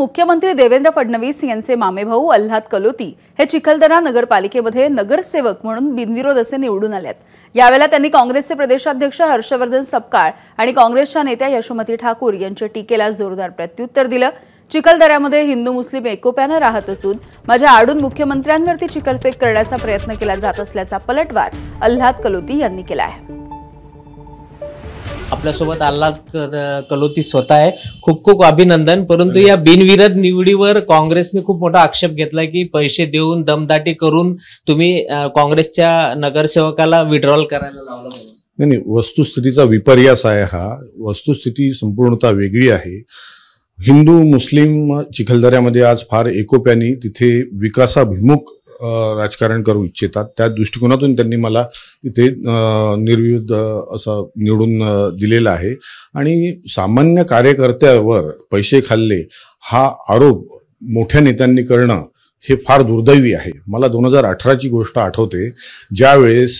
मुख्यमंत्री देवेंद्र फडणवीस यांचे मामेभाऊ अल्हाद कलोती हे चिखलदरा नगरपालिकेमध्ये नगरसेवक म्हणून बिनविरोध असे निवडून आलेत। यावेळेला त्यांनी काँग्रेसचे प्रदेशाध्यक्ष हर्षवर्धन सपकाळ आणि काँग्रेसच्या नेत्या यशोमती ठाकूर यांच्या टीकेला जोरदार प्रत्युत्तर दिलं। चिखलदऱ्यामध्ये हिंदू मुस्लिम एकोप्याने राहत असून माझ्या आडून मुख्यमंत्र्यांवरती चिखलफेक करण्याचा प्रयत्न केला जात असल्याचा पलटवार अल्हाद कलोती यांनी केला आहे। आपल्यासोबत अल्हाद कलोती स्वतः आहे। खूप खूप अभिनंदन। परंतु या बिनविरोध निवडीवर काँग्रेसने खूप मोठा आक्षेप घेतला की पैसे देऊन दमदाटी करून तुम्ही काँग्रेसच्या नगरसेवकाला विड्रॉल करायला लावलं। नाही, वस्तुस्थितीचा विपर्यास आहे हा। वस्तुस्थिती संपूर्णतः वेगळी आहे। हिंदू मुस्लिम चिखलदऱ्यामध्ये आज फार एकोप्याने तिथे विकासाभिमुख राजकारण करू इच्छितात। त्या दृष्टिकोनातून त्यांनी मला तिथे निर्विरोध असं निवडून दिलेलं आहे। आणि सामान्य कार्यकर्त्यावर पैसे खाल्ले हा आरोप मोठ्या नेत्यांनी करणं हे फार दुर्दैवी आहे। मला 2018ची गोष्ट आठवते, ज्यावेळेस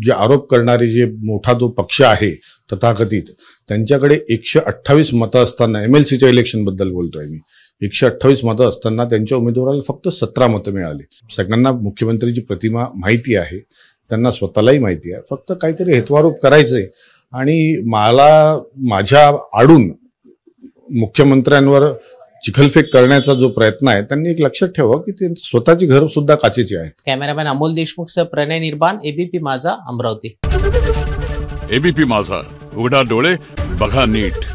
जे आरोप करणारे जे मोठा जो पक्ष आहे तथाकथित, त्यांच्याकडे 128 मतं असताना, MLCच्या इलेक्शन बद्दल बोलतोय मी, 128 मतं असताना त्यांच्या उमेदवाराला फक्त 17 मतं मिळाली। सगळ्यांना मुख्यमंत्रीची प्रतिमा माहिती आहे, त्यांना स्वतःलाही माहिती आहे, फक्त काहीतरी हेतवारोप करायचे आणि मला माझ्या आडून मुख्यमंत्र्यांवर चिखलफेक करण्याचा जो प्रयत्न आहे, त्यांनी एक लक्षात ठेवा की ते स्वतःची घर सुद्धा काचेची आहेत। कॅमेरामॅन अमोल देशमुख सह प्रणय निर्बाण, ABP माझा, अमरावती। ABP माझा, उघडा डोळे बघा नीट।